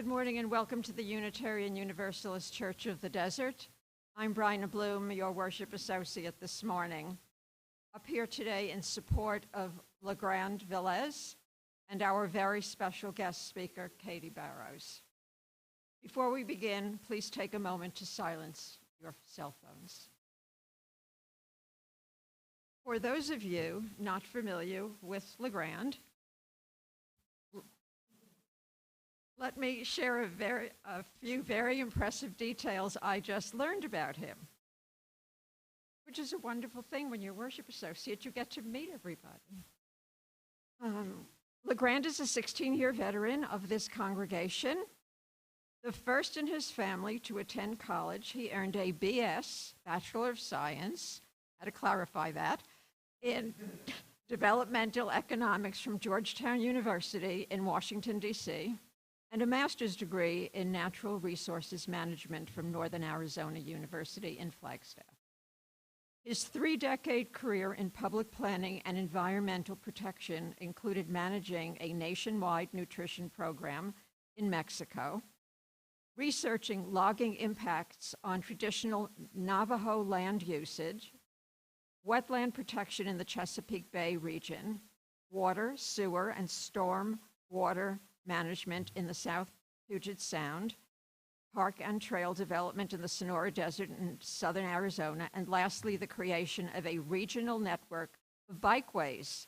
Good morning and welcome to the Unitarian Universalist Church of the Desert. I'm Bryna Blum, your worship associate this morning. Up here today in support of LeGrand, Velez, and our very special guest speaker, Katie Barrows. Before we begin, please take a moment to silence your cell phones. For those of you not familiar with LeGrand, let me share a few very impressive details I just learned about him, which is a wonderful thing when you're a worship associate, you get to meet everybody. LeGrand is a 16-year veteran of this congregation. The first in his family to attend college, he earned a BS, Bachelor of Science, I had to clarify that, in developmental economics from Georgetown University in Washington, D.C., and a master's degree in natural resources management from Northern Arizona University in Flagstaff. His 3-decade career in public planning and environmental protection included managing a nationwide nutrition program in Mexico, researching logging impacts on traditional Navajo land usage, wetland protection in the Chesapeake Bay region, water, sewer, and storm water management in the South Puget Sound, park and trail development in the Sonora Desert in southern Arizona, and lastly, the creation of a regional network of bikeways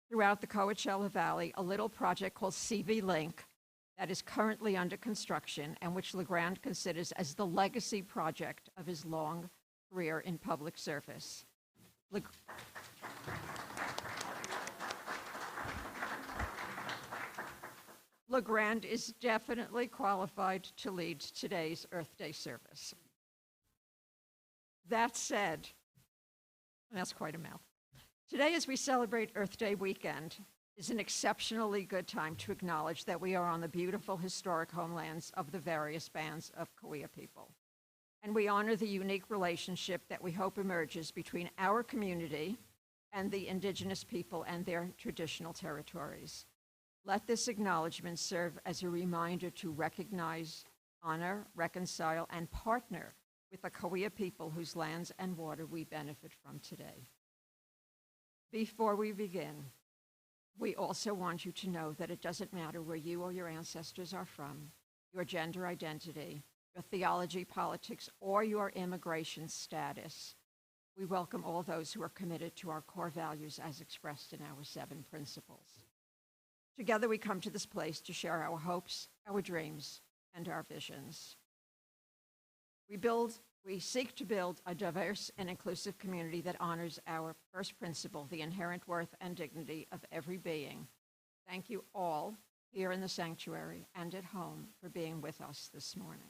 throughout the Coachella Valley, a little project called CV Link that is currently under construction and which LeGrand considers as the legacy project of his long career in public service. LeGrand is definitely qualified to lead today's Earth Day service. That said, and that's quite a mouth. Today, as we celebrate Earth Day weekend, is an exceptionally good time to acknowledge that we are on the beautiful historic homelands of the various bands of Cahuilla people. And we honor the unique relationship that we hope emerges between our community and the indigenous people and their traditional territories. Let this acknowledgement serve as a reminder to recognize, honor, reconcile, and partner with the Cahuilla people whose lands and water we benefit from today. Before we begin, we also want you to know that it doesn't matter where you or your ancestors are from, your gender identity, your theology, politics, or your immigration status. We welcome all those who are committed to our core values as expressed in our 7 principles. Together we come to this place to share our hopes, our dreams, and our visions. We seek to build a diverse and inclusive community that honors our first principle, the inherent worth and dignity of every being. Thank you all here in the sanctuary and at home for being with us this morning.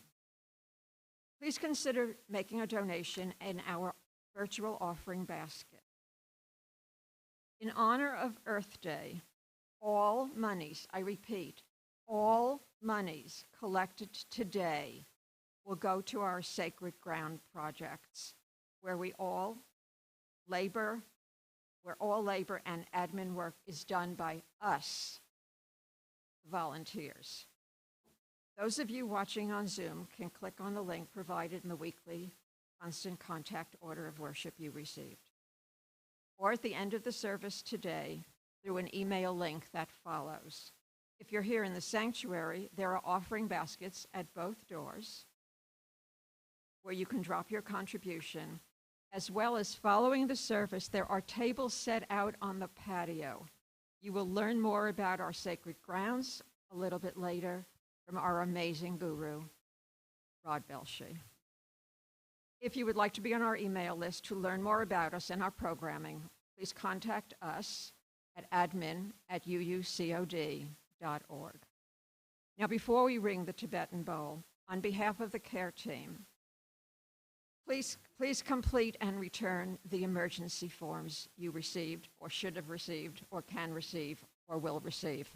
Please consider making a donation in our virtual offering basket. In honor of Earth Day, all monies, I repeat, all monies collected today will go to our sacred ground projects, where all labor and admin work is done by us, volunteers. Those of you watching on Zoom can click on the link provided in the weekly constant contact order of worship you received. Or at the end of the service today, through an email link that follows. If you're here in the sanctuary, there are offering baskets at both doors where you can drop your contribution, as well as following the service, there are tables set out on the patio. You will learn more about our sacred grounds a little bit later from our amazing guru, Rod Belshie. If you would like to be on our email list to learn more about us and our programming, please contact us at admin@uucod.org. Now, before we ring the Tibetan bowl, on behalf of the care team, please complete and return the emergency forms you received or should have received or can receive or will receive.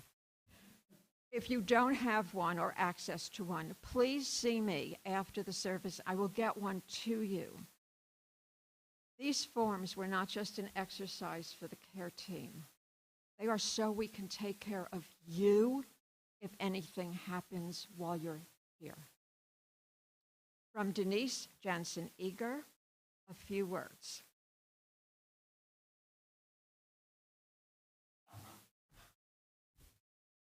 If you don't have one or access to one, please see me after the service. I will get one to you. These forms were not just an exercise for the care team. They are so we can take care of you if anything happens while you're here. From Denise Jansen-Eager, a few words.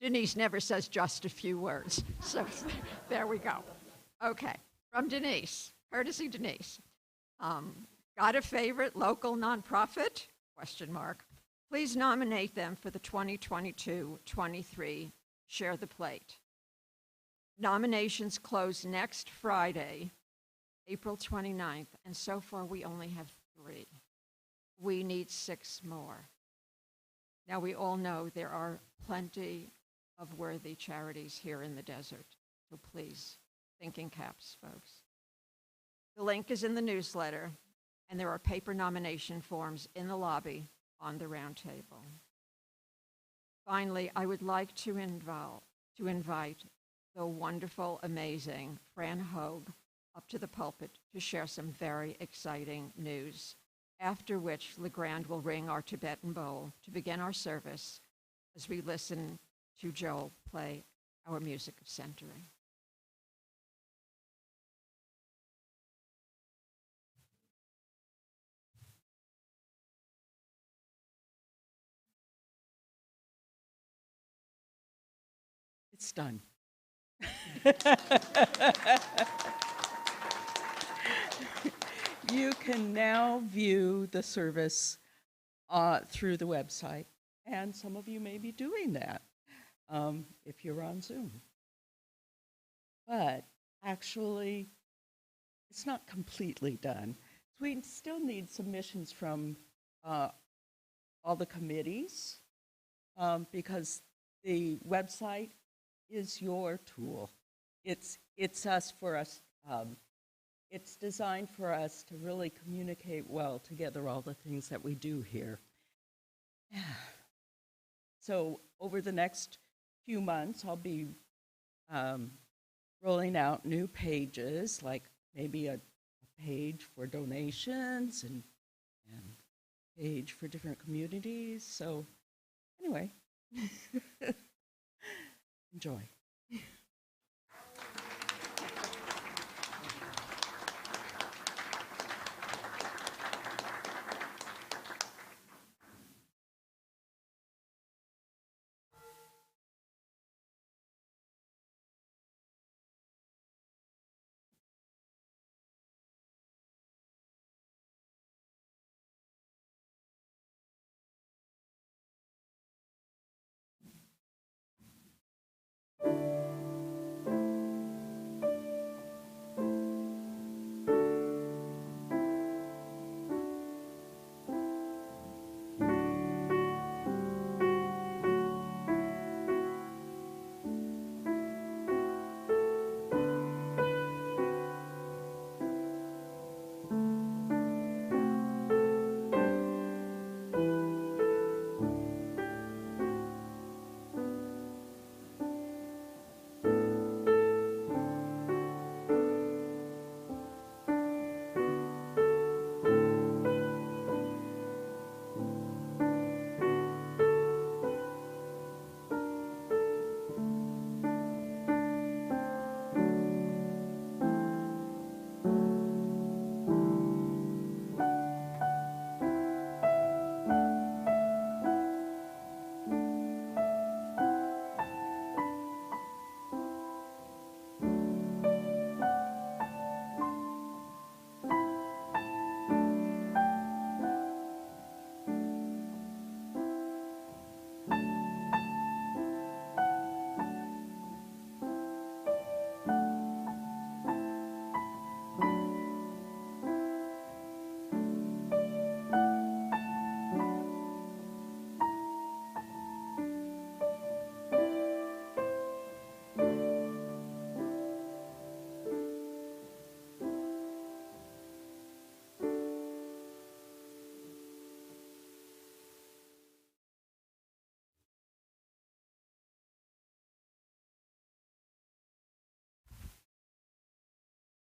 Denise never says just a few words, so there we go. Okay, from Denise, courtesy Denise. Got a favorite local nonprofit? Question mark. Please nominate them for the 2022-23 Share the Plate. Nominations close next Friday, April 29th, and so far we only have 3. We need 6 more. Now we all know there are plenty of worthy charities here in the desert, so please, think in caps, folks. The link is in the newsletter, and there are paper nomination forms in the lobby on the round table. Finally, I would like to invite the wonderful, amazing Fran Hogue up to the pulpit to share some very exciting news, after which LeGrand will ring our Tibetan bowl to begin our service as we listen to Joel play our music of centering. It's done. You can now view the service through the website, and some of you may be doing that if you're on Zoom. But actually, it's not completely done. We still need submissions from all the committees because the website is your tool. It's us for us. It's designed for us to really communicate well together all the things that we do here. So over the next few months, I'll be rolling out new pages, like maybe a page for donations and page for different communities. So anyway, enjoy.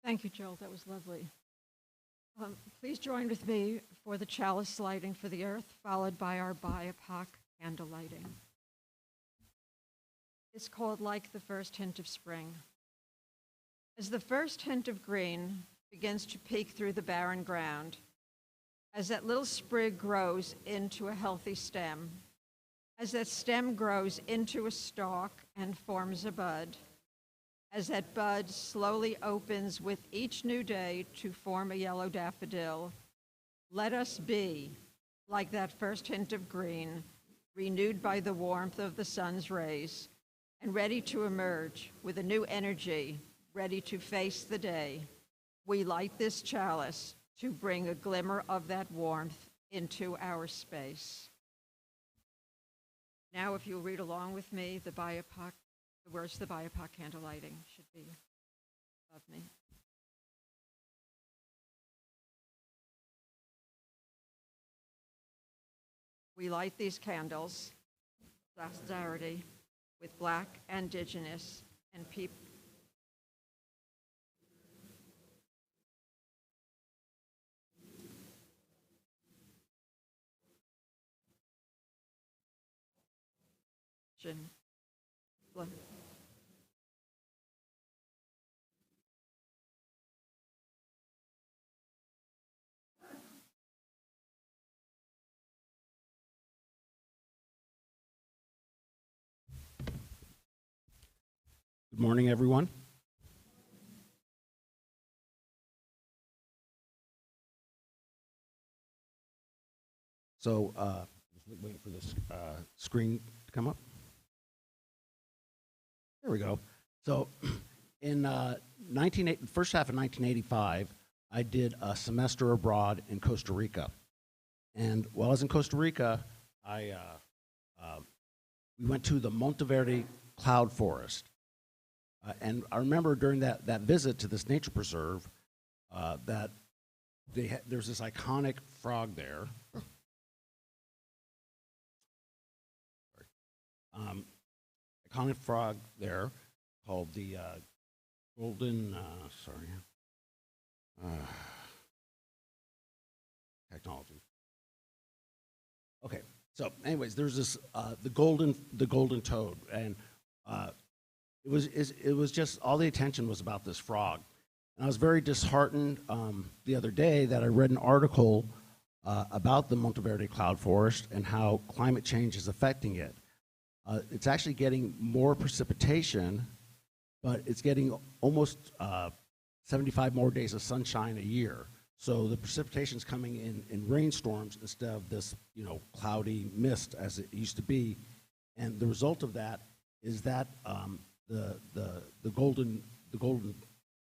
Thank you, Joel. That was lovely. Please join with me for the chalice lighting for the earth, followed by our BIPOC candle lighting. is called Like the First Hint of Spring. As the first hint of green begins to peek through the barren ground, as that little sprig grows into a healthy stem, as that stem grows into a stalk and forms a bud, as that bud slowly opens with each new day to form a yellow daffodil, let us be like that first hint of green, renewed by the warmth of the sun's rays, and ready to emerge with a new energy, ready to face the day. We light this chalice to bring a glimmer of that warmth into our space. Now, if you'll read along with me, the words of the BIPOC candle lighting should be above me. We light these candles, solidarity with Black, Indigenous, and people. Blum. Good morning, everyone. So, just waiting for this screen to come up. There we go. So, in first half of 1985, I did a semester abroad in Costa Rica. And while I was in Costa Rica, we went to the Monteverde cloud forest. And I remember during that visit to this nature preserve that there's this iconic frog there. Iconic frog there called the golden, technology. Okay, so anyways, there's this, the golden toad, and it was just, all the attention was about this frog. And I was very disheartened the other day that I read an article about the Monteverde cloud forest and how climate change is affecting it. It's actually getting more precipitation, but it's getting almost 75 more days of sunshine a year. So the precipitation's coming in rainstorms instead of this, cloudy mist as it used to be. And the result of that is that the golden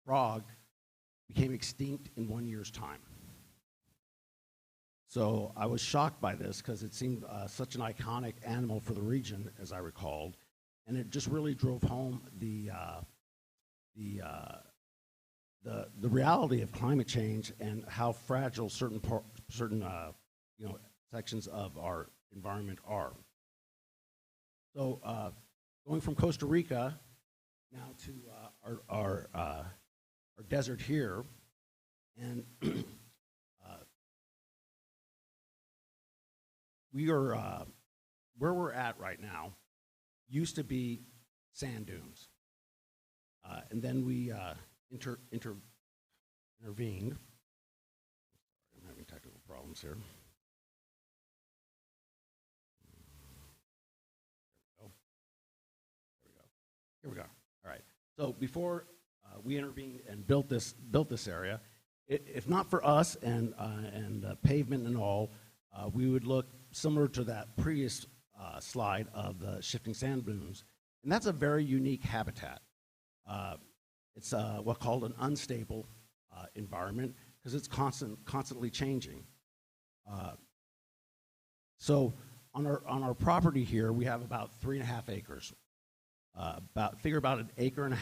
frog became extinct in 1 year's time. So I was shocked by this because it seemed such an iconic animal for the region, as I recalled, and it just really drove home the reality of climate change and how fragile certain sections of our environment are. So going from Costa Rica now to our desert here, and we are where we're at right now used to be sand dunes, and then we intervened. I'm having technical problems here. Here we go. All right. So before we intervened and built this area, if not for us and pavement and all, we would look similar to that previous slide of the shifting sand dunes, and that's a very unique habitat. It's what's called an unstable environment because it's constantly changing. So on our property here, we have about 3.5 acres. Figure about 1.5 acres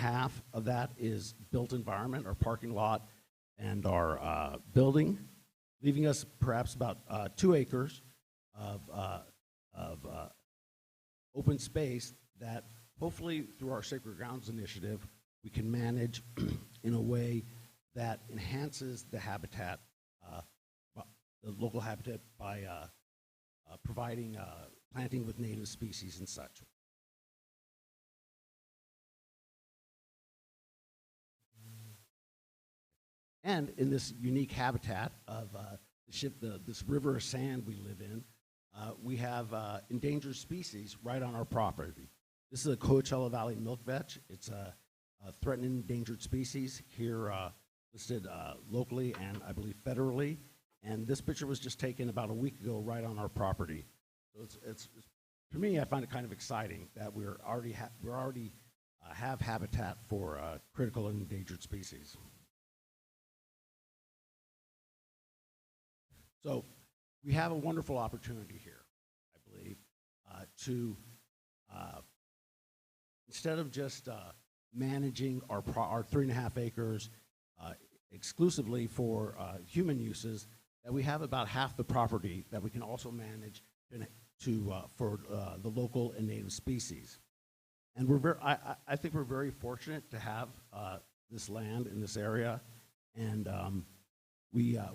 of that is built environment, our parking lot, and our building, leaving us perhaps about 2 acres of open space that hopefully through our Sacred Grounds initiative we can manage in a way that enhances the habitat, the local habitat, by providing planting with native species and such. And in this unique habitat of this river of sand we live in, we have endangered species right on our property. This is a Coachella Valley milkvetch. It's a threatened endangered species here listed locally and I believe federally. And this picture was just taken about a week ago right on our property. So it's to me, I find it kind of exciting that we're already have habitat for critical and endangered species. So we have a wonderful opportunity here, I believe, to instead of just managing our 3.5 acres exclusively for human uses, that we have about half the property that we can also manage for the local and native species. And I think we're very fortunate to have this land in this area. And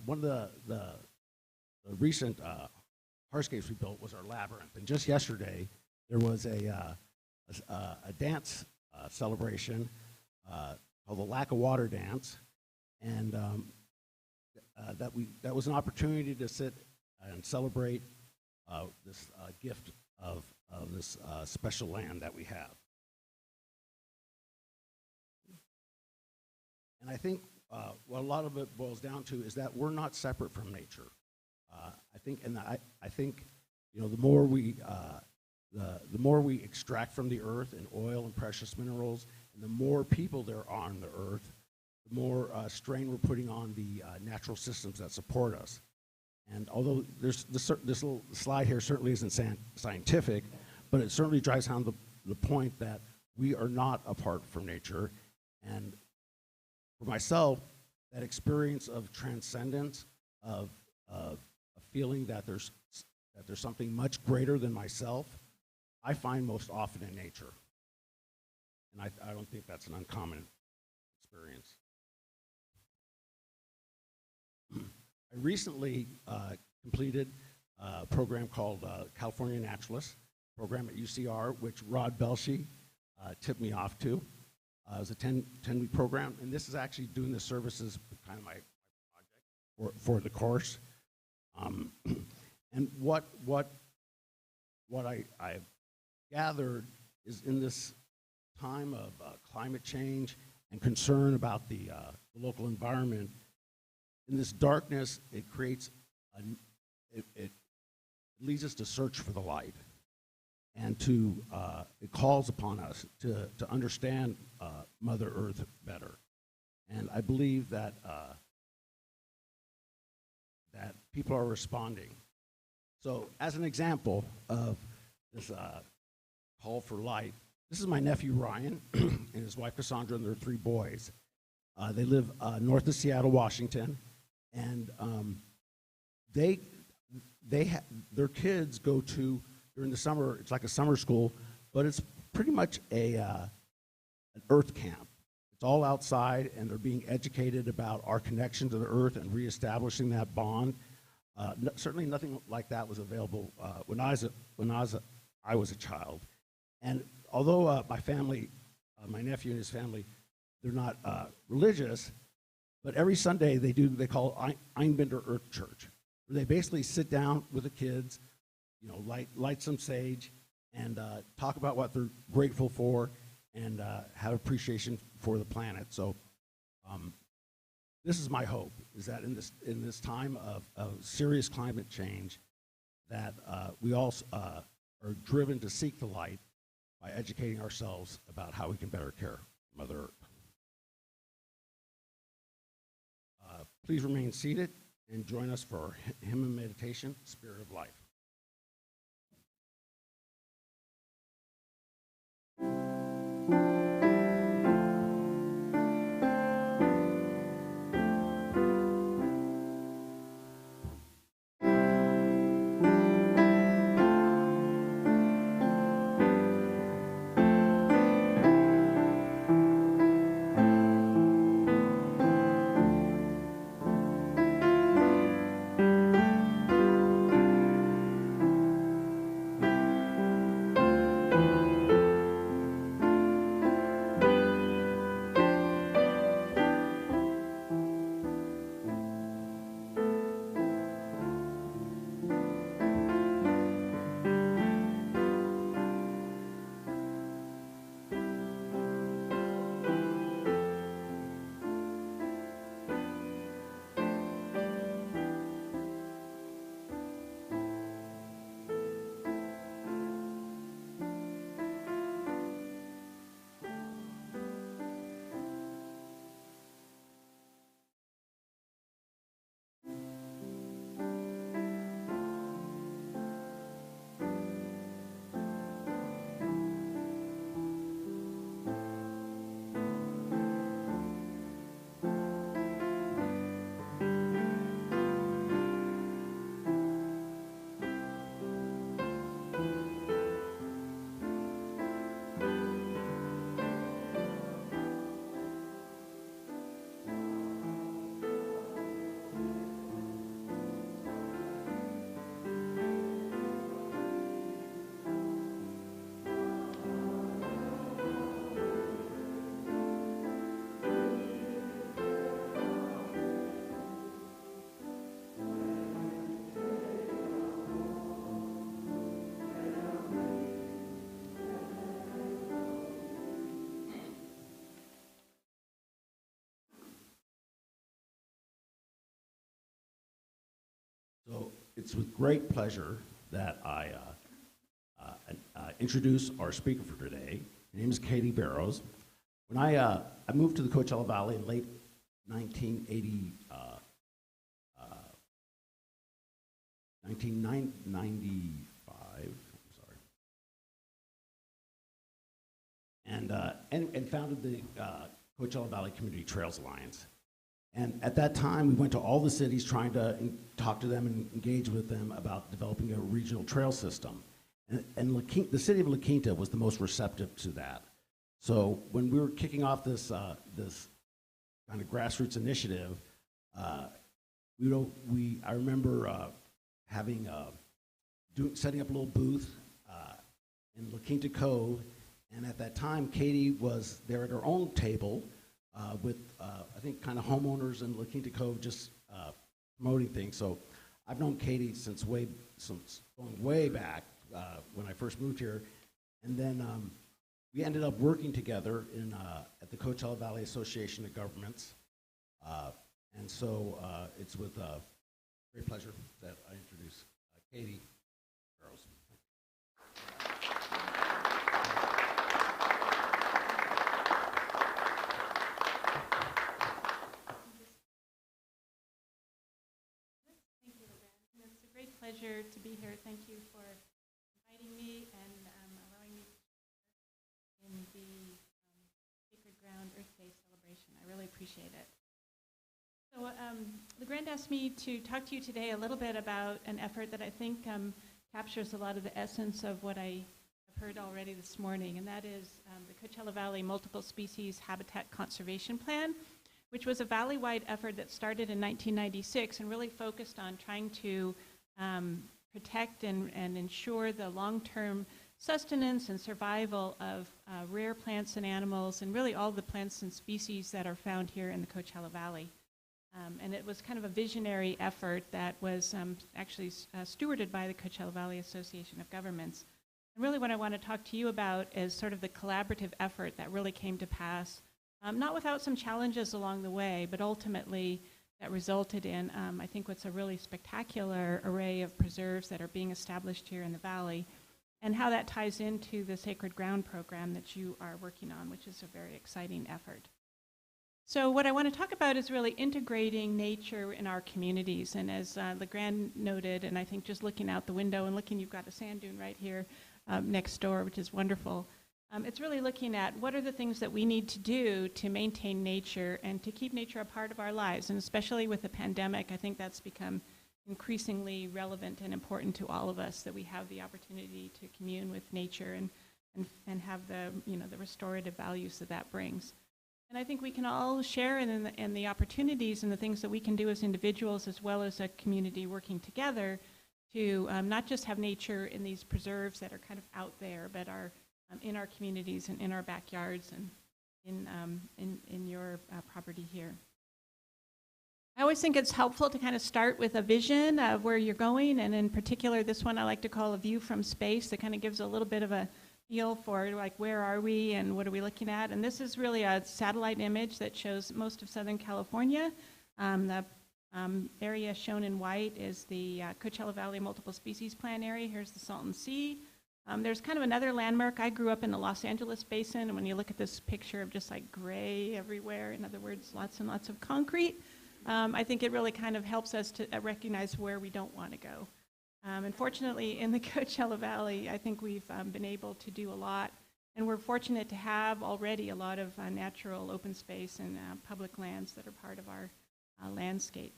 one of the recent hardscapes we built was our labyrinth. And just yesterday, there was a dance celebration called the Lack of Water Dance. And that was an opportunity to sit and celebrate this gift of this special land that we have. And I think what a lot of it boils down to is that we're not separate from nature. I think, you know, the more we extract from the earth in oil and precious minerals, and the more people there are on the earth, the more strain we're putting on the natural systems that support us. And although this little slide here certainly isn't scientific, but it certainly drives home the point that we are not apart from nature. And for myself, that experience of transcendence, of feeling that there's something much greater than myself, I find most often in nature. And I don't think that's an uncommon experience. I recently completed a program called California Naturalist, program at UCR, which Rod Belshey tipped me off to. It was a 10-week program, and this is actually doing the services, kind of my project for the course. And what I've gathered is in this time of climate change and concern about the local environment, in this darkness, it creates it leads us to search for the light, and it calls upon us to understand Mother Earth better. And I believe that that people are responding. So, as an example of this call for light, this is my nephew Ryan and his wife Cassandra and their 3 boys. They live north of Seattle, Washington, and their kids go to, during the summer, it's like a summer school, but it's pretty much an earth camp. It's all outside, and they're being educated about our connection to the earth and reestablishing that bond. Certainly nothing like that was available when I was a child. And although my family, my nephew and his family, they're not religious, but every Sunday they call Einbinder Earth Church, where they basically sit down with the kids, you know, light some sage, and talk about what they're grateful for, and have appreciation for the planet. So this is my hope, is that in this time of serious climate change, that we all are driven to seek the light by educating ourselves about how we can better care for Mother Earth. Please remain seated and join us for our hymn and meditation, Spirit of Life. it's with great pleasure that I introduce our speaker for today. Her name is Katie Barrows. When I moved to the Coachella Valley in late 1995, and founded the Coachella Valley Community Trails Alliance. And at that time, we went to all the cities trying to talk to them and engage with them about developing a regional trail system. And the city of La Quinta was the most receptive to that. So when we were kicking off this this kind of grassroots initiative, I remember setting up a little booth in La Quinta Cove, and at that time, Katie was there at her own table with I think kind of homeowners in La Quinta Cove just promoting things. So I've known Katie since going way back when I first moved here, and then we ended up working together at the Coachella Valley Association of Governments, and so it's with great pleasure that I introduce Katie Barrows. Thank you, LeGrand. It's a great pleasure to be here. Thank you for inviting me and allowing me to share in the Sacred Ground Earth Day celebration. I really appreciate it. So LeGrand asked me to talk to you today a little bit about an effort that I think captures a lot of the essence of what I have heard already this morning, and that is the Coachella Valley Multiple Species Habitat Conservation Plan, which was a valley-wide effort that started in 1996 and really focused on trying to protect and ensure the long-term sustenance and survival of rare plants and animals, and really all the plants and species that are found here in the Coachella Valley. And it was kind of a visionary effort that was actually stewarded by the Coachella Valley Association of Governments. And really what I want to talk to you about is sort of the collaborative effort that really came to pass, not without some challenges along the way, but ultimately that resulted in, I think, what's a really spectacular array of preserves that are being established here in the valley, and how that ties into the Sacred Ground program that you are working on, which is a very exciting effort. So what I want to talk about is really integrating nature in our communities. And as LeGrand noted, and I think just looking out the window and looking, you've got a sand dune right here next door, which is wonderful. It's really looking at what are the things that we need to do to maintain nature and to keep nature a part of our lives. And especially with the pandemic, I think that's become increasingly relevant and important to all of us, that we have the opportunity to commune with nature and have the restorative values that brings. And I think we can all share in the opportunities and the things that we can do as individuals as well as a community working together to not just have nature in these preserves that are kind of out there, but are in our communities and in our backyards and in your property here. I always think it's helpful to kind of start with a vision of where you're going, and in particular this one I like to call a view from space that kind of gives a little bit of a feel for like where are we and what are we looking at. And this is really a satellite image that shows most of Southern California. The area shown in white is the Coachella Valley Multiple Species Plan area. Here's the Salton Sea. There's kind of another landmark. I grew up in the Los Angeles basin, and when you look at this picture of just like gray everywhere, in other words, lots and lots of concrete, I think it really kind of helps us to recognize where we don't want to go. Unfortunately, in the Coachella Valley, I think we've been able to do a lot, and we're fortunate to have already a lot of natural open space and public lands that are part of our landscape.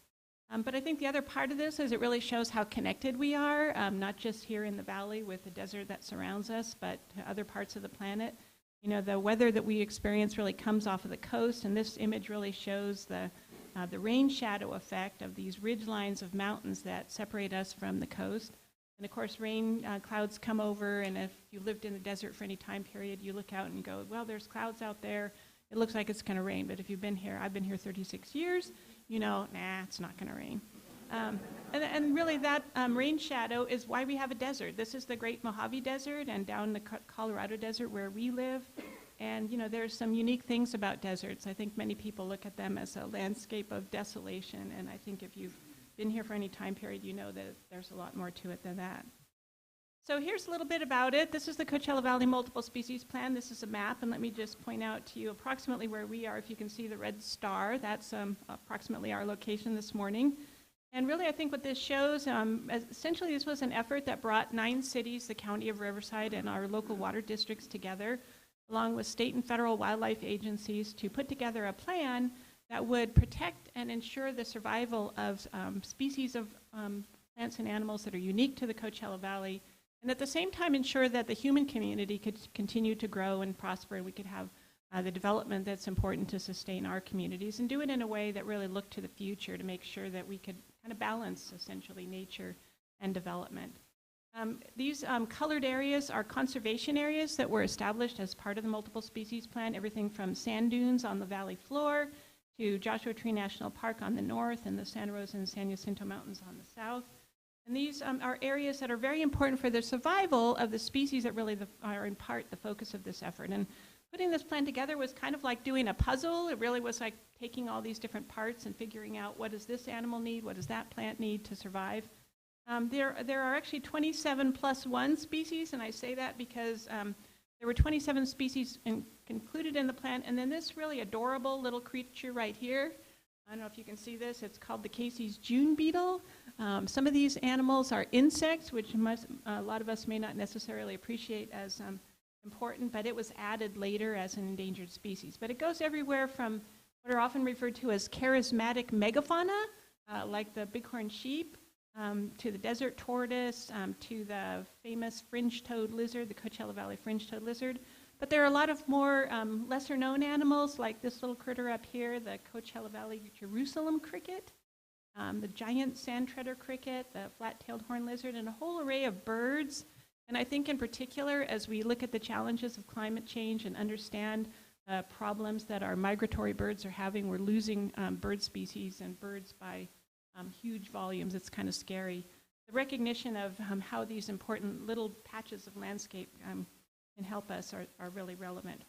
But I think the other part of this is it really shows how connected we are, not just here in the valley with the desert that surrounds us, but to other parts of the planet. You know, the weather that we experience really comes off of the coast, and this image really shows the rain shadow effect of these ridge lines of mountains that separate us from the coast. And of course, rain clouds come over, and if you lived in the desert for any time period, you look out and go, well, there's clouds out there. It looks like it's going to rain. But if you've been here, I've been here 36 years, you know, nah, it's not going to rain. And really that rain shadow is why we have a desert. This is the Great Mojave Desert, and down the Colorado Desert where we live. And, you know, there's some unique things about deserts. I think many people look at them as a landscape of desolation, and I think if you've been here for any time period, you know that there's a lot more to it than that. So here's a little bit about it. This is the Coachella Valley Multiple Species Plan. This is a map, and let me just point out to you approximately where we are. If you can see the red star, that's approximately our location this morning. And really, I think what this shows, essentially this was an effort that brought 9 cities, the county of Riverside, and our local water districts together, along with state and federal wildlife agencies, to put together a plan that would protect and ensure the survival of species of plants and animals that are unique to the Coachella Valley, and at the same time ensure that the human community could continue to grow and prosper, and we could have the development that's important to sustain our communities, and do it in a way that really looked to the future to make sure that we could kind of balance, essentially, nature and development. These colored areas are conservation areas that were established as part of the Multiple Species Plan, everything from sand dunes on the valley floor to Joshua Tree National Park on the north and the Santa Rosa and San Jacinto Mountains on the south. And these are areas that are very important for the survival of the species that really are in part the focus of this effort. And putting this plan together was kind of like doing a puzzle. It really was like taking all these different parts and figuring out what does this animal need, what does that plant need to survive. There are actually 27 plus 1 species, and I say that because there were 27 species included in the plan, and then this really adorable little creature right here. I don't know if you can see this. It's called the Casey's June beetle. Some of these animals are insects, which a lot of us may not necessarily appreciate as important, but it was added later as an endangered species. But it goes everywhere from what are often referred to as charismatic megafauna, like the bighorn sheep, to the desert tortoise, to the famous fringe-toed lizard, the Coachella Valley fringe-toed lizard. But there are a lot of more lesser-known animals, like this little critter up here, the Coachella Valley Jerusalem cricket, the giant sand treader cricket, the flat-tailed horned lizard, and a whole array of birds. And I think in particular, as we look at the challenges of climate change and understand problems that our migratory birds are having, we're losing bird species and birds by huge volumes. It's kind of scary. The recognition of how these important little patches of landscape can help us are really relevant.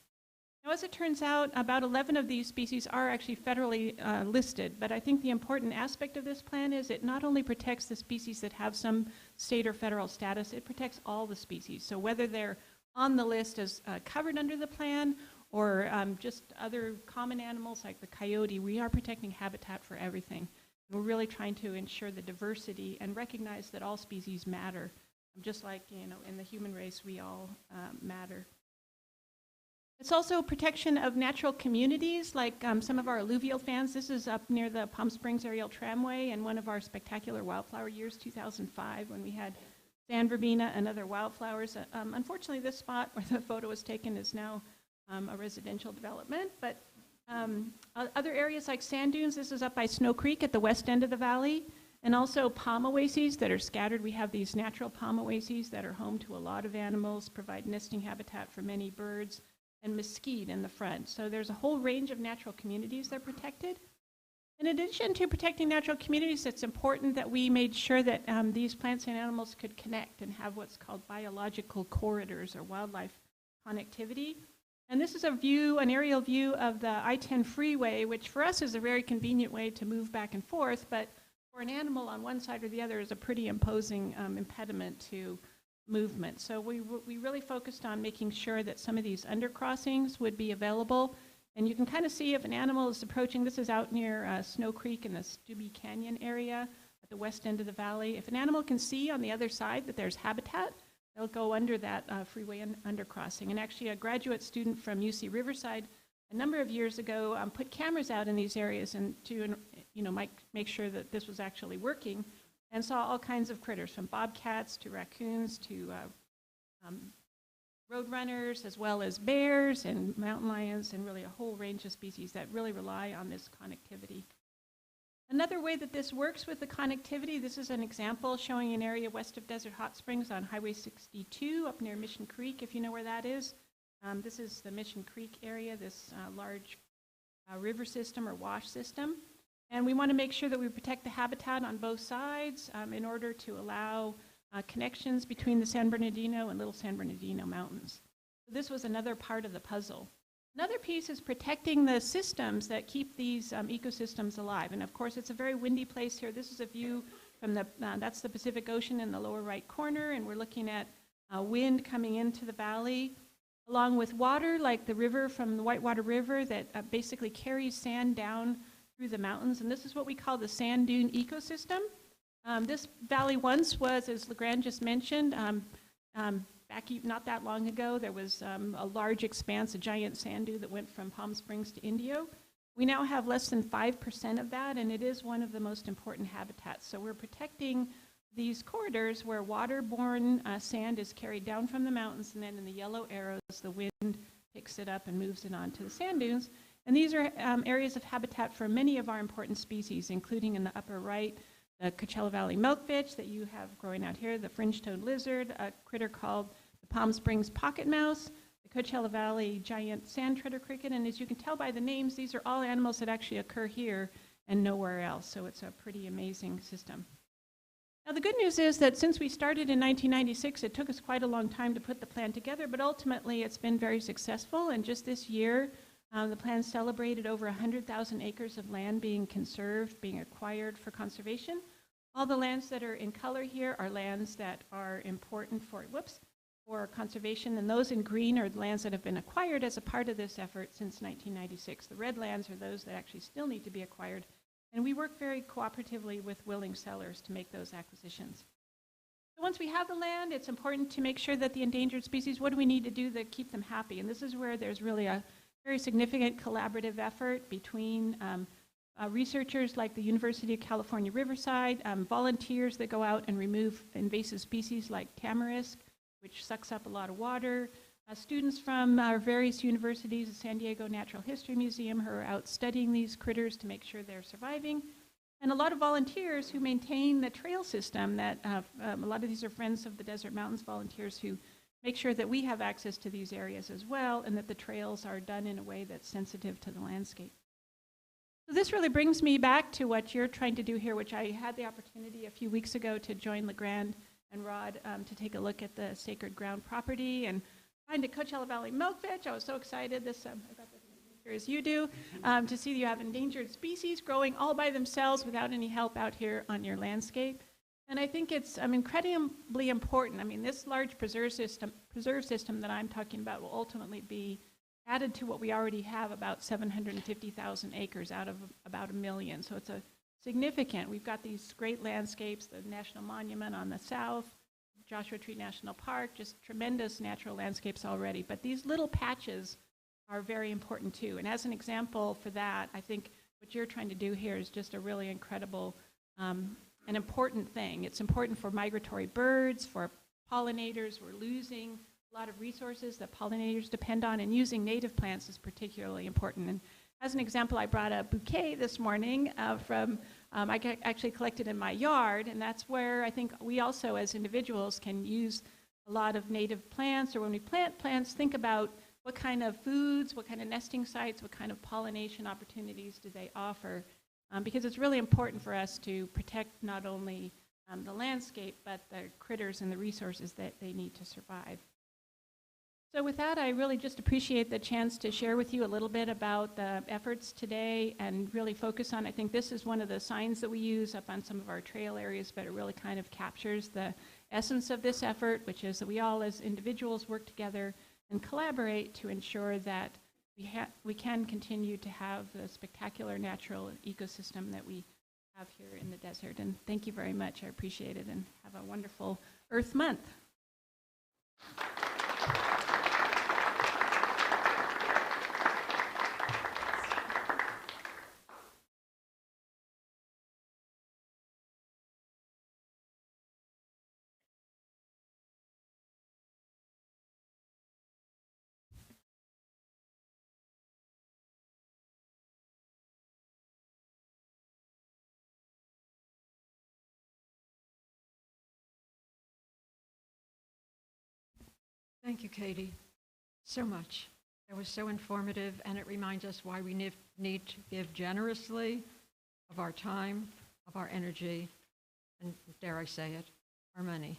Now, as it turns out, about 11 of these species are actually federally listed, but I think the important aspect of this plan is it not only protects the species that have some state or federal status, it protects all the species. So whether they're on the list as covered under the plan or just other common animals like the coyote, we are protecting habitat for everything. We're really trying to ensure the diversity and recognize that all species matter. Just like, in the human race, we all matter. It's also protection of natural communities, like some of our alluvial fans. This is up near the Palm Springs Aerial Tramway and one of our spectacular wildflower years, 2005, when we had sand verbena and other wildflowers. Unfortunately, this spot where the photo was taken is now a residential development, but other areas like sand dunes, this is up by Snow Creek at the west end of the valley, and also palm oases that are scattered. We have these natural palm oases that are home to a lot of animals, provide nesting habitat for many birds, and mesquite in the front. So there's a whole range of natural communities that are protected. In addition to protecting natural communities, it's important that we made sure that these plants and animals could connect and have what's called biological corridors or wildlife connectivity. And this is a view, an aerial view of the I-10 freeway, which for us is a very convenient way to move back and forth, but for an animal on one side or the other is a pretty imposing impediment to movement. So we really focused on making sure that some of these undercrossings would be available. And you can kind of see if an animal is approaching, this is out near Snow Creek in the Stubby Canyon area at the west end of the valley. If an animal can see on the other side that there's habitat, they'll go under that freeway undercrossing. And actually a graduate student from UC Riverside a number of years ago put cameras out in these areas and to make sure that this was actually working, and saw all kinds of critters, from bobcats to raccoons to roadrunners, as well as bears and mountain lions, and really a whole range of species that really rely on this connectivity. Another way that this works with the connectivity, this is an example showing an area west of Desert Hot Springs on Highway 62 up near Mission Creek, if you know where that is. This is the Mission Creek area, this large river system or wash system. And we want to make sure that we protect the habitat on both sides in order to allow connections between the San Bernardino and Little San Bernardino mountains. So this was another part of the puzzle. Another piece is protecting the systems that keep these ecosystems alive. And of course, it's a very windy place here. This is a view from that's the Pacific Ocean in the lower right corner, and we're looking at wind coming into the valley, along with water, like the river from the Whitewater River that basically carries sand down through the mountains. And this is what we call the sand dune ecosystem. This valley once was, as LeGrand just mentioned, back not that long ago, there was a large expanse, a giant sand dune that went from Palm Springs to Indio. We now have less than 5% of that, and it is one of the most important habitats. So we're protecting these corridors where waterborne sand is carried down from the mountains, and then in the yellow arrows, the wind picks it up and moves it onto the sand dunes. And these are areas of habitat for many of our important species, including in the upper right, the Coachella Valley milkfish that you have growing out here, the fringe-toed lizard, a critter called the Palm Springs pocket mouse, the Coachella Valley giant sand treader cricket, and as you can tell by the names, these are all animals that actually occur here and nowhere else, so it's a pretty amazing system. Now the good news is that since we started in 1996, it took us quite a long time to put the plan together, but ultimately it's been very successful, and just this year, the plan celebrated over 100,000 acres of land being conserved, being acquired for conservation. All the lands that are in color here are lands that are important for conservation, and those in green are lands that have been acquired as a part of this effort since 1996. The red lands are those that actually still need to be acquired, and we work very cooperatively with willing sellers to make those acquisitions. So once we have the land, it's important to make sure that the endangered species, what do we need to do to keep them happy? And this is where there's really a very significant collaborative effort between researchers like the University of California, Riverside, volunteers that go out and remove invasive species like tamarisk, which sucks up a lot of water, students from our various universities, the San Diego Natural History Museum, who are out studying these critters to make sure they're surviving, and a lot of volunteers who maintain the trail system that a lot of these are Friends of the Desert Mountains volunteers who make sure that we have access to these areas as well, and that the trails are done in a way that's sensitive to the landscape. So this really brings me back to what you're trying to do here, which I had the opportunity a few weeks ago to join LeGrand and Rod to take a look at the sacred ground property and find a Coachella Valley milkfish. I was so excited I got this here as you do, to see you have endangered species growing all by themselves without any help out here on your landscape. And I think it's incredibly important. I mean, this large preserve system that I'm talking about will ultimately be added to what we already have, about 750,000 acres out of about 1 million. So it's a significant. We've got these great landscapes, the National Monument on the south, Joshua Tree National Park, just tremendous natural landscapes already. But these little patches are very important too. And as an example for that, I think what you're trying to do here is just a really incredible an important thing. It's important for migratory birds, for pollinators. We're losing a lot of resources that pollinators depend on, and using native plants is particularly important. And as an example, I brought a bouquet this morning from, I actually collected in my yard, and that's where I think we also as individuals can use a lot of native plants, or when we plant plants, think about what kind of foods, what kind of nesting sites, what kind of pollination opportunities do they offer. Because it's really important for us to protect not only the landscape, but the critters and the resources that they need to survive. So with that, I really just appreciate the chance to share with you a little bit about the efforts today and really focus on, I think this is one of the signs that we use up on some of our trail areas, but it really kind of captures the essence of this effort, which is that we all as individuals work together and collaborate to ensure that we can continue to have the spectacular natural ecosystem that we have here in the desert. And thank you very much. I appreciate it, and have a wonderful Earth Month. Thank you, Katie, so much. That was so informative, and it reminds us why we need to give generously of our time, of our energy, and dare I say it, our money.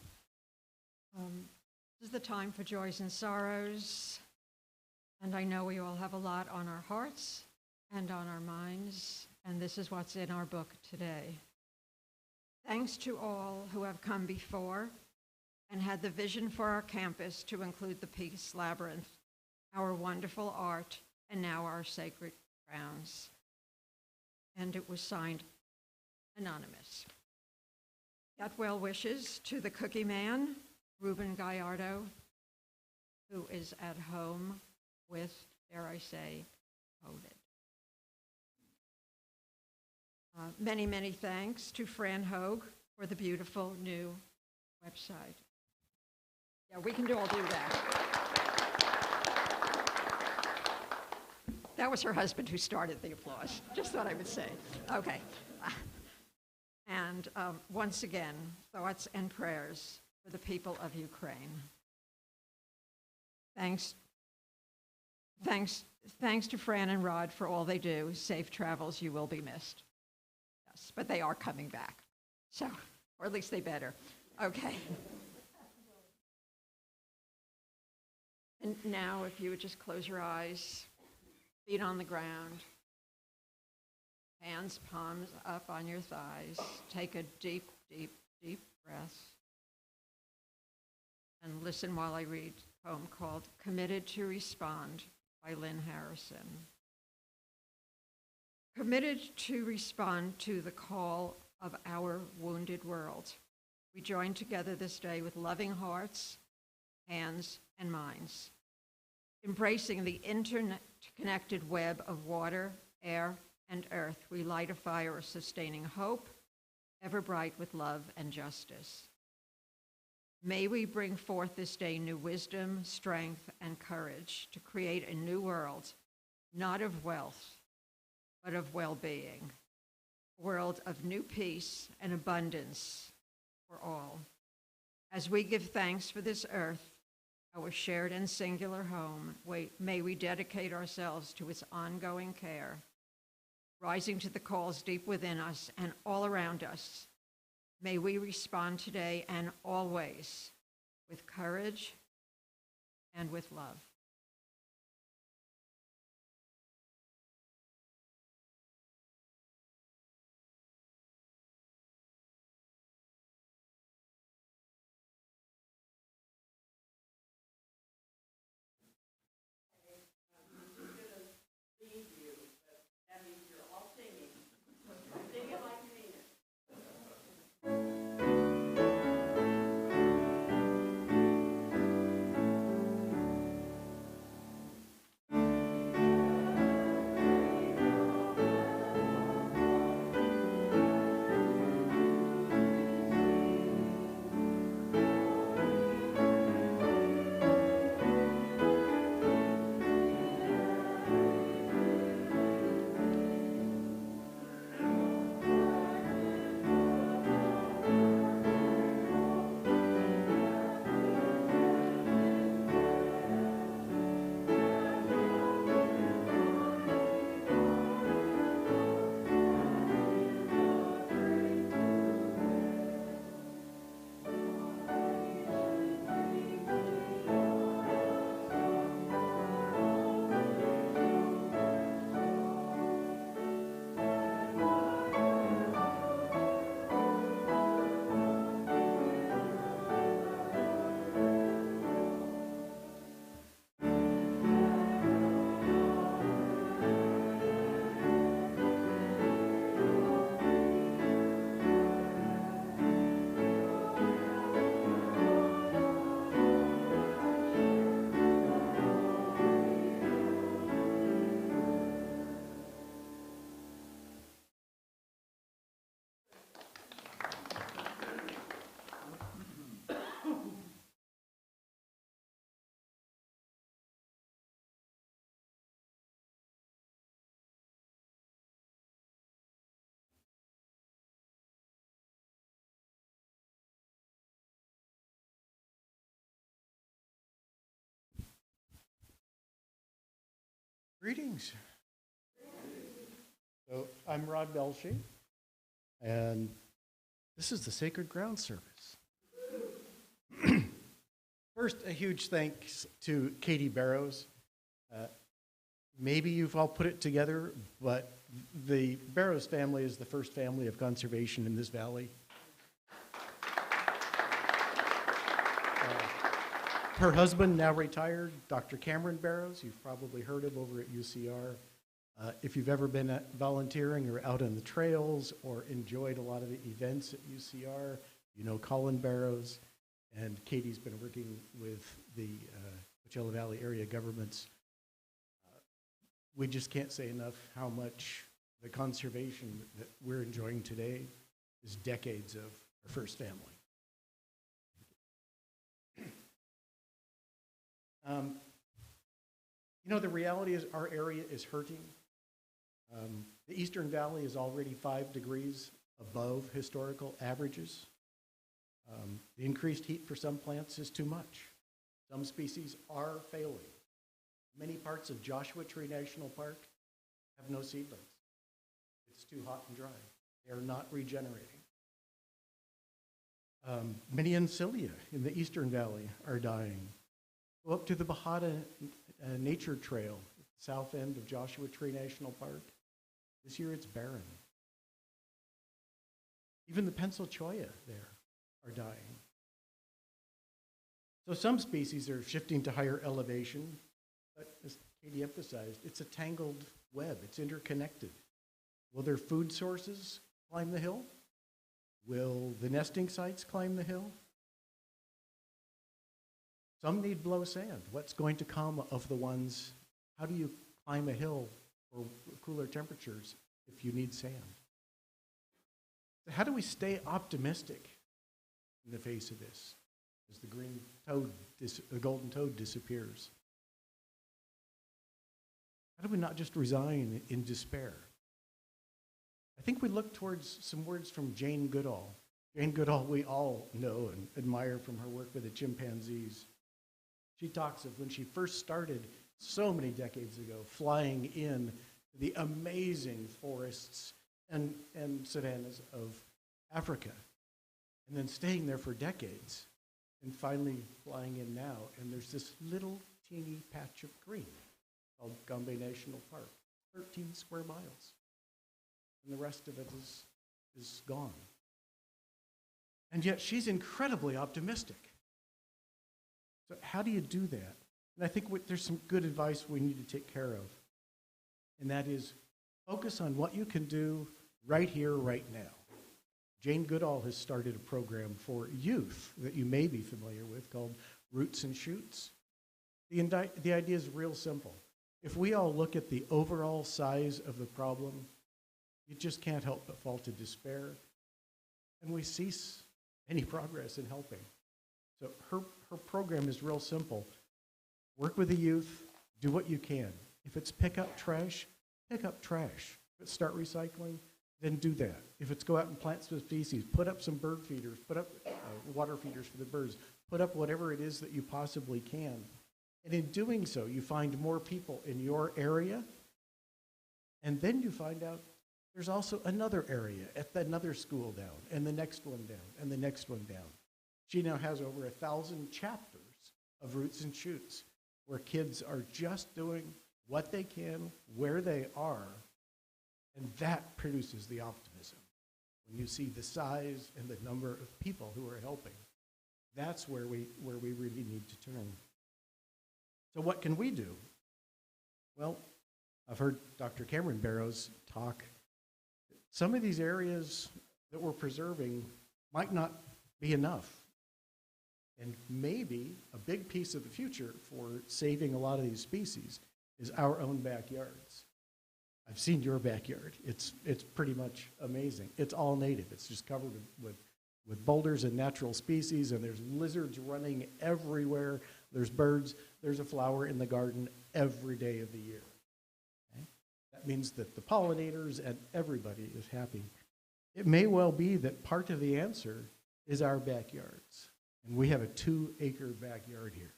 This is the time for joys and sorrows. And I know we all have a lot on our hearts and on our minds, and this is what's in our book today. Thanks to all who have come before and had the vision for our campus to include the Peace Labyrinth, our wonderful art, and now our sacred grounds. And it was signed anonymous. Got well wishes to the Cookie Man, Ruben Gallardo, who is at home with, dare I say, COVID. Many, many thanks to Fran Hogue for the beautiful new website. Yeah, we can all do that. That was her husband who started the applause. Just thought I would say. Okay. And once again, thoughts and prayers for the people of Ukraine. Thanks to Fran and Rod for all they do. Safe travels, you will be missed. Yes, but they are coming back. So, or at least they better. Okay. And now, if you would just close your eyes, feet on the ground, hands, palms up on your thighs. Take a deep, deep, deep breath. And listen while I read a poem called Committed to Respond by Lynn Harrison. Committed to respond to the call of our wounded world. We join together this day with loving hearts, hands, and minds, embracing the interconnected web of water, air, and earth. We light a fire of sustaining hope, ever bright with love and justice. May we bring forth this day new wisdom, strength, and courage to create a new world, not of wealth, but of well-being, a world of new peace and abundance for all. As we give thanks for this earth, our shared and singular home, may we dedicate ourselves to its ongoing care, rising to the calls deep within us and all around us. May we respond today and always with courage and with love. Greetings. So I'm Rod Belshie, and this is the Sacred Ground Service. First, a huge thanks to Katie Barrows Maybe you've all put it together, but the Barrows family is the first family of conservation in this valley. Her husband, now retired, Dr. Cameron Barrows, you've probably heard of over at UCR. If you've ever been volunteering or out on the trails or enjoyed a lot of the events at UCR, you know Colin Barrows, and Katie's been working with the Coachella Valley area governments. We just can't say enough how much the conservation that we're enjoying today is decades of our first family. You know, the reality is our area is hurting. The Eastern Valley is already 5 degrees above historical averages. The increased heat for some plants is too much. Some species are failing. Many parts of Joshua Tree National Park have no seedlings. It's too hot and dry. They are not regenerating. Many Ancilia in the Eastern Valley are dying. Go up to the Bahada Nature Trail at the south end of Joshua Tree National Park. This year it's barren. Even the Pennsylchoya there are dying. So some species are shifting to higher elevation, but as Katie emphasized, it's a tangled web. It's interconnected. Will their food sources climb the hill? Will the nesting sites climb the hill? Some need blow sand. What's going to come of the ones? How do you climb a hill for cooler temperatures if you need sand? So how do we stay optimistic in the face of this as the green toad, the golden toad disappears? How do we not just resign in despair? I think we look towards some words from Jane Goodall. Jane Goodall we all know and admire from her work with the chimpanzees. She talks of when she first started so many decades ago, flying in the amazing forests and savannas of Africa, and then staying there for decades, and finally flying in now, and there's this little teeny patch of green called Gombe National Park, 13 square miles, and the rest of it is gone. And yet she's incredibly optimistic. So how do you do that? And I think there's some good advice we need to take care of, and that is focus on what you can do right here, right now. Jane Goodall has started a program for youth that you may be familiar with called Roots and Shoots. The idea is real simple. If we all look at the overall size of the problem, you just can't help but fall to despair, and we cease any progress in helping. So her program is real simple. Work with the youth, do what you can. If it's pick up trash, pick up trash. If it's start recycling, then do that. If it's go out and plant some species, put up some bird feeders, put up water feeders for the birds, put up whatever it is that you possibly can. And in doing so, you find more people in your area, and then you find out there's also another area at another school down, and the next one down, and the next one down. She now has over 1,000 chapters of Roots and Shoots where kids are just doing what they can, where they are, and that produces the optimism. When you see the size and the number of people who are helping, that's where we really need to turn. So what can we do? Well, I've heard Dr. Cameron Barrows talk. Some of these areas that we're preserving might not be enough. And maybe a big piece of the future for saving a lot of these species is our own backyards. I've seen your backyard. It's pretty much amazing. It's all native. It's just covered with boulders and natural species, and there's lizards running everywhere. There's birds. There's a flower in the garden every day of the year. Okay? That means that the pollinators and everybody is happy. It may well be that part of the answer is our backyards. And we have a 2-acre backyard here.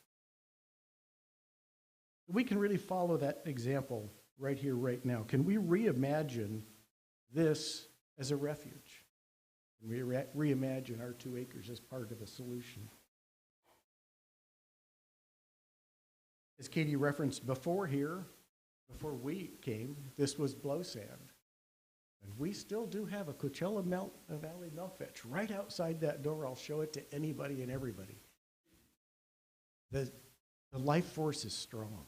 We can really follow that example right here, right now. Can we reimagine this as a refuge? Can we reimagine our 2 acres as part of a solution? As Katie referenced before here, before we came, this was blow sand. And we still do have a Coachella Valley milk fetch right outside that door. I'll show it to anybody and everybody. The life force is strong.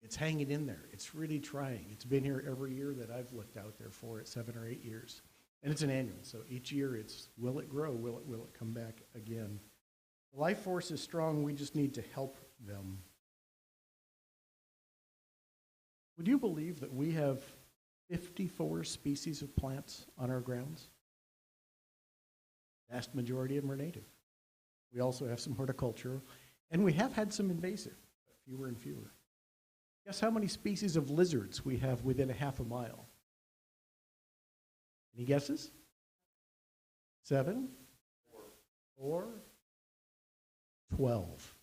It's hanging in there. It's really trying. It's been here every year that I've looked out there for it, 7 or 8 years. And it's an annual, so each year it's, will it grow? Will it come back again? The life force is strong. We just need to help them. Would you believe that we have 54 species of plants on our grounds? Vast majority of them are native. We also have some horticultural, and we have had some invasive, but fewer and fewer. Guess how many species of lizards we have within a half a mile? Any guesses? 7? 4? 12.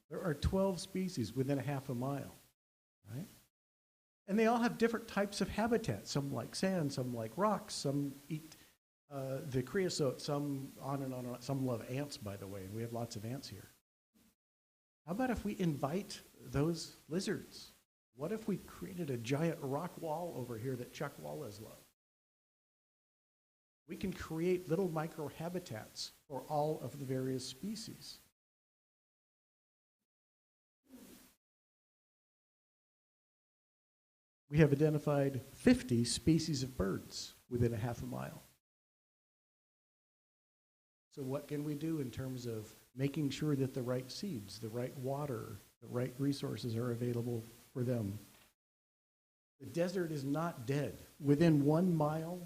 There are 12 species within a half a mile, right? And they all have different types of habitat. Some like sand, some like rocks, some eat the creosote, some on and on and on. Some love ants, by the way, and we have lots of ants here. How about if we invite those lizards? What if we created a giant rock wall over here that Chuck Wallace loved? We can create little microhabitats for all of the various species. We have identified 50 species of birds within a half a mile. So what can we do in terms of making sure that the right seeds, the right water, the right resources are available for them? The desert is not dead. Within 1 mile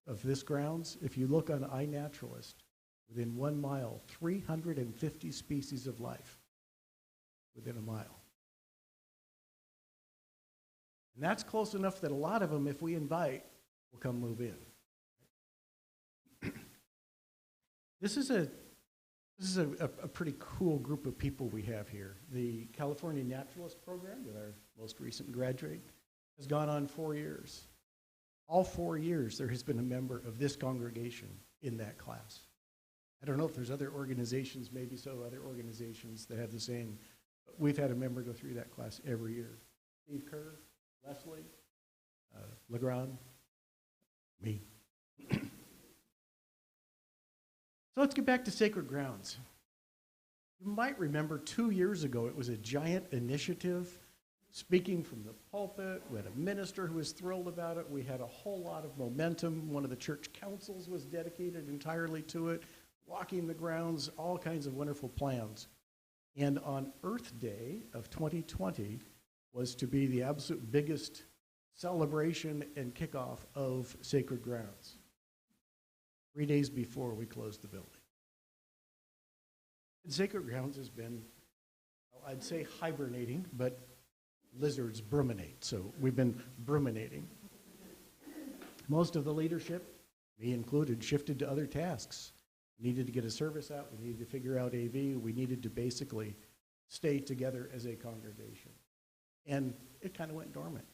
of this grounds, if you look on iNaturalist, within 1 mile, 350 species of life within a mile. And that's close enough that a lot of them, if we invite, will come move in. This is a pretty cool group of people we have here. The California Naturalist program, with our most recent graduate, has gone on 4 years. All 4 years, there has been a member of this congregation in that class. I don't know if there's other organizations, maybe so, other organizations that have the same, but we've had a member go through that class every year. Steve Kerr, Leslie, LeGrand, me. So let's get back to sacred grounds. You might remember 2 years ago, it was a giant initiative, speaking from the pulpit. We had a minister who was thrilled about it. We had a whole lot of momentum. One of the church councils was dedicated entirely to it, walking the grounds, all kinds of wonderful plans. And on Earth Day of 2020 was to be the absolute biggest celebration and kickoff of sacred grounds. 3 days before we closed the building. And sacred grounds has been, well, I'd say hibernating, but lizards bruminate, so we've been bruminating. Most of the leadership, me included, shifted to other tasks. We needed to get a service out, we needed to figure out AV, we needed to basically stay together as a congregation. And it kind of went dormant.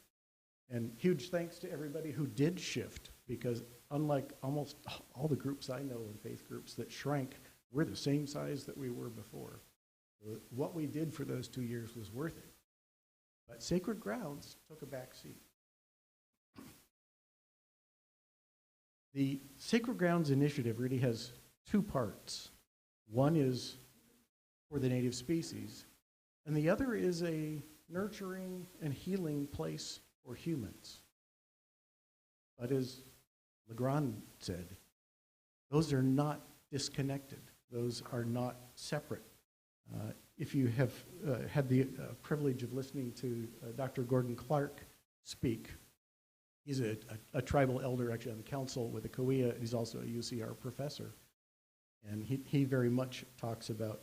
And huge thanks to everybody who did shift, because unlike almost all the groups I know in faith groups that shrank, we're the same size that we were before. So what we did for those 2 years was worth it. But sacred grounds took a back seat. The Sacred Grounds Initiative really has 2 parts. One is for the native species, and the other is a nurturing and healing place for humans. But as LeGrand said, those are not disconnected. Those are not separate. If you have had the privilege of listening to Dr. Gordon Clark speak, he's a tribal elder actually on the council with the Kauai, and he's also a UCR professor. And he very much talks about,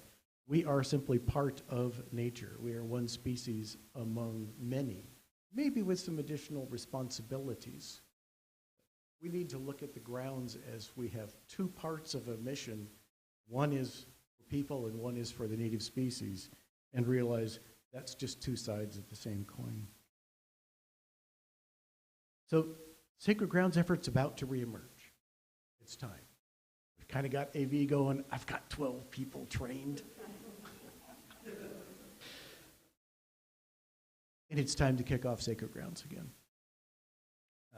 we are simply part of nature. We are one species among many, maybe with some additional responsibilities. We need to look at the grounds as we have 2 parts of a mission. One is for people and one is for the native species, and realize that's just 2 sides of the same coin. So Sacred Grounds effort's about to reemerge. It's time. We've kind of got AV going. I've got 12 people trained. and it's time to kick off Sacred Grounds again.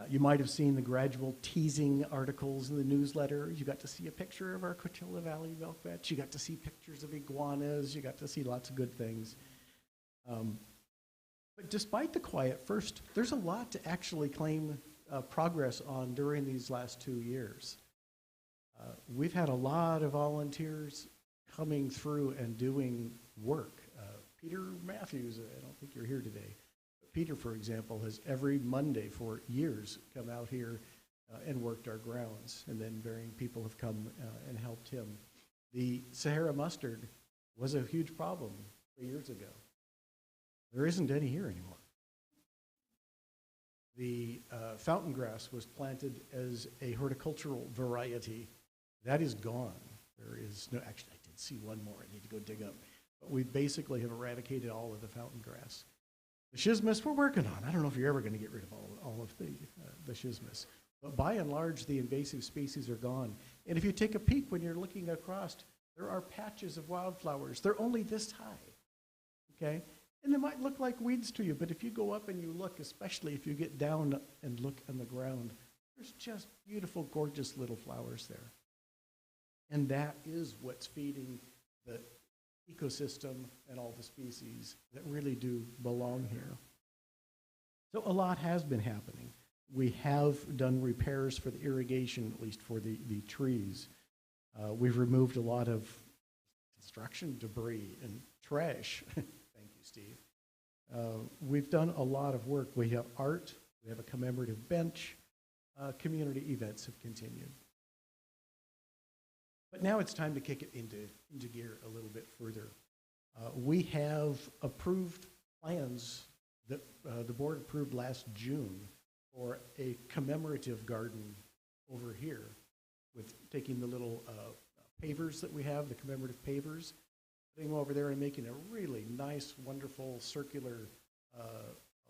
You might have seen the gradual teasing articles in the newsletter. You got to see a picture of our Coachella Valley milkvets. You got to see pictures of iguanas. You got to see lots of good things. But despite the quiet first, there's a lot to actually claim progress on during these last 2 years. We've had a lot of volunteers coming through and doing work. Peter Matthews, I don't think you're here today, but Peter, for example, has every Monday for years come out here and worked our grounds, and then varying people have come and helped him. The Sahara mustard was a huge problem 3 years ago. There isn't any here anymore. The fountain grass was planted as a horticultural variety. That is gone. There is no, actually, I did see one more I need to go dig up. But we basically have eradicated all of the fountain grass. The schismus, we're working on. I don't know if you're ever going to get rid of all of the schismus. But by and large, the invasive species are gone. And if you take a peek when you're looking across, there are patches of wildflowers. They're only this high, okay? And they might look like weeds to you, but if you go up and you look, especially if you get down and look on the ground, there's just beautiful, gorgeous little flowers there. And that is what's feeding the ecosystem and all the species that really do belong here. So a lot has been happening. We have done repairs for the irrigation, at least for the trees. We've removed a lot of construction debris and trash. Steve. We've done a lot of work. We have art, we have a commemorative bench, community events have continued. But now it's time to kick it into gear a little bit further. We have approved plans that the board approved last June for a commemorative garden over here with taking the little pavers that we have, the commemorative pavers, putting them over there and making a really nice, wonderful, circular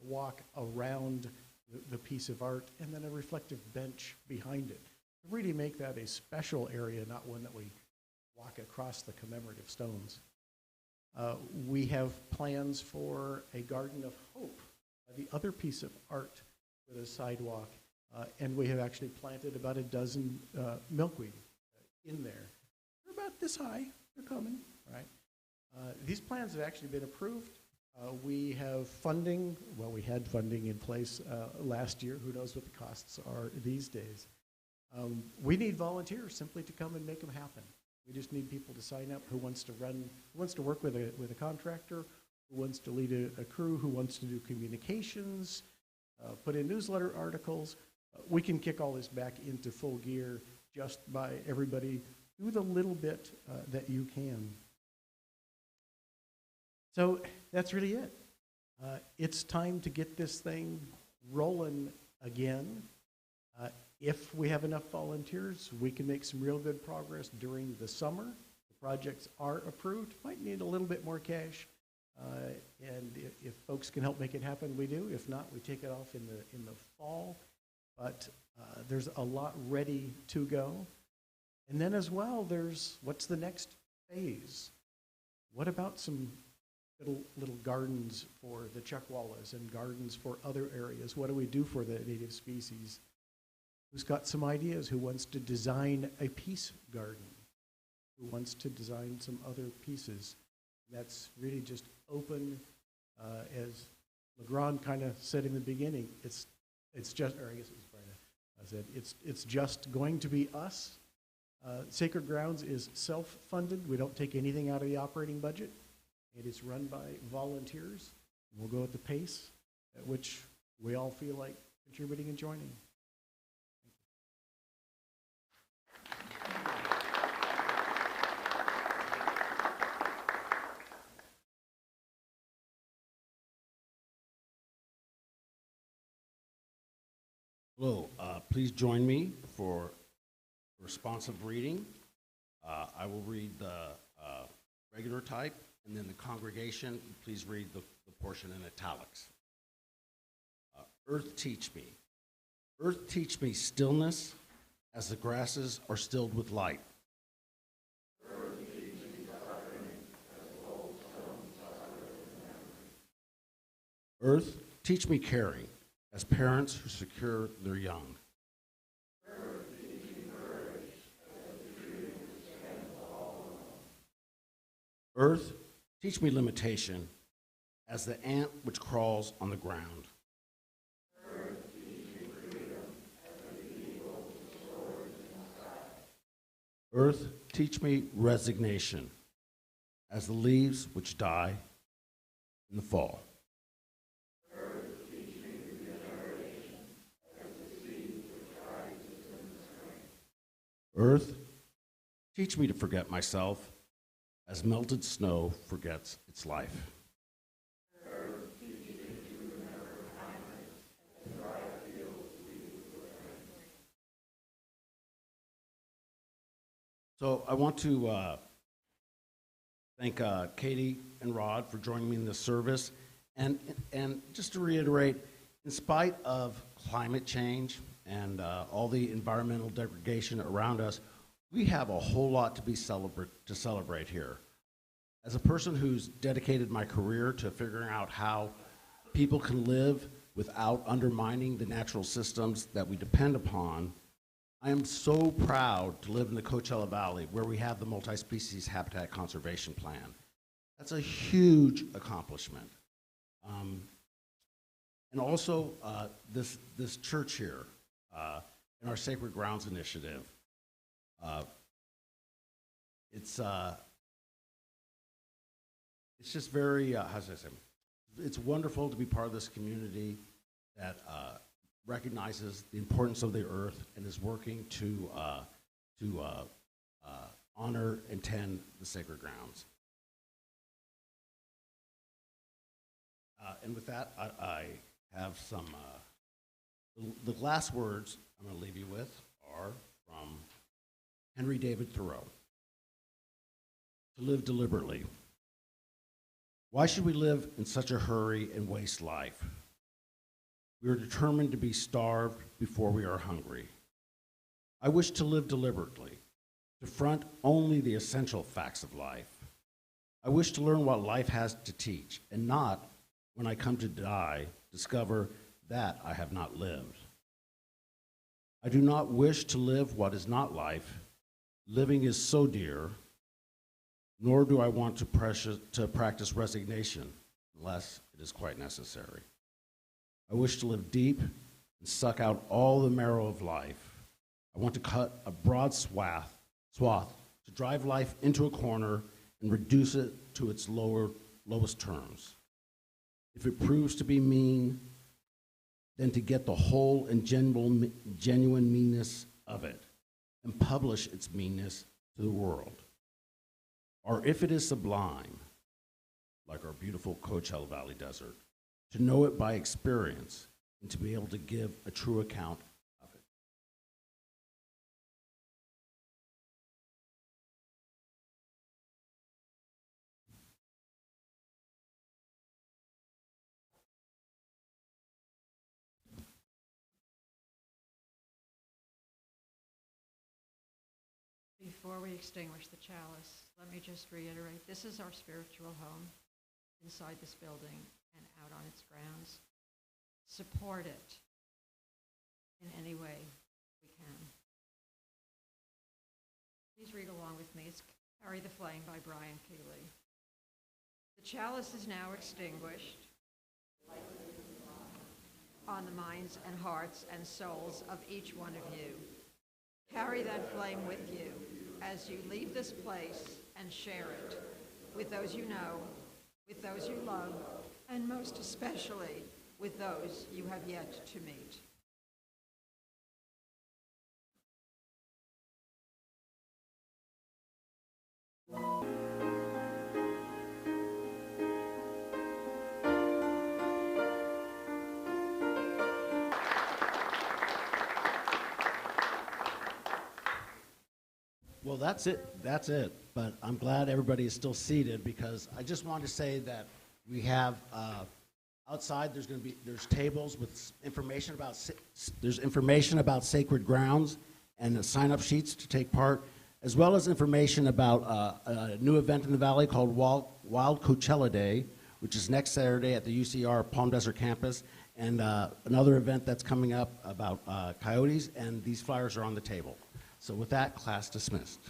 walk around the piece of art, and then a reflective bench behind it. Really make that a special area, not one that we walk across the commemorative stones. We have plans for a garden of hope, the other piece of art with a sidewalk, and we have actually planted about a dozen milkweed in there. They're about this high. They're coming, right? These plans have actually been approved. We have funding, well, we had funding in place last year. Who knows what the costs are these days. We need volunteers simply to come and make them happen. We just need people to sign up who wants to run, who wants to work with a contractor, who wants to lead a crew, who wants to do communications, put in newsletter articles. We can kick all this back into full gear just by everybody do the little bit that you can. So that's really it. It's time to get this thing rolling again. If we have enough volunteers, we can make some real good progress during the summer. The projects are approved. Might need a little bit more cash. And if folks can help make it happen, we do. If not, we take it off in the fall. But there's a lot ready to go. And then as well, there's what's the next phase? What about some little gardens for the chuckwallas and gardens for other areas? What do we do for the native species? Who's got some ideas? Who wants to design a peace garden? Who wants to design some other pieces? That's really just open, as LeGrand kind of said in the beginning. It's just, or I guess it was Bryna said, it's just going to be us. Sacred Grounds is self-funded. We don't take anything out of the operating budget. It is run by volunteers. We'll go at the pace at which we all feel like contributing and joining. Hello, please join me for responsive reading. I will read the regular type, and then the congregation, please read the portion in italics. Earth teach me. Earth teach me stillness as the grasses are stilled with light. Earth teach me suffering as the old stones are with memory. Earth, teach me caring as parents who secure their young. Earth, teach me limitation as the ant which crawls on the ground. Earth, teach me resignation as the leaves which die in the fall. Earth, teach me to forget myself as melted snow forgets its life. So I want to thank Katie and Rod for joining me in this service. And just to reiterate, in spite of climate change and all the environmental degradation around us, we have a whole lot to celebrate here. As a person who's dedicated my career to figuring out how people can live without undermining the natural systems that we depend upon, I am so proud to live in the Coachella Valley where we have the multi-species habitat conservation plan. That's a huge accomplishment. And also this church here in our Sacred Grounds Initiative. It's just very, how should I say, it's wonderful to be part of this community that recognizes the importance of the earth and is working to honor and tend the sacred grounds. And with that, I have some, the last words I'm going to leave you with are from Henry David Thoreau. To live deliberately. Why should we live in such a hurry and waste life? We are determined to be starved before we are hungry. I wish to live deliberately, to front only the essential facts of life. I wish to learn what life has to teach, and not, when I come to die, discover that I have not lived. I do not wish to live what is not life. Living is so dear, nor do I want to practice resignation unless it is quite necessary. I wish to live deep and suck out all the marrow of life. I want to cut a broad swath to drive life into a corner and reduce it to its lowest terms. If it proves to be mean, then to get the whole and genuine meanness of it and publish its meanness to the world. Or if it is sublime, like our beautiful Coachella Valley Desert, to know it by experience and to be able to give a true account of it. Before we extinguish the chalice, let me just reiterate, this is our spiritual home inside this building and out on its grounds. Support it in any way we can. Please read along with me. It's Carry the Flame by Brian Keeley. The chalice is now extinguished on the minds and hearts and souls of each one of you. Carry that flame with you as you leave this place and share it with those you know, with those you love, and most especially with those you have yet to meet. Well, that's it. But I'm glad everybody is still seated because I just wanted to say that we have outside. There's tables with information about sacred grounds and sign-up sheets to take part, as well as information about a new event in the valley called Wild Coachella Day, which is next Saturday at the UCR Palm Desert campus, and another event that's coming up about coyotes, and these flyers are on the table. So with that, class dismissed.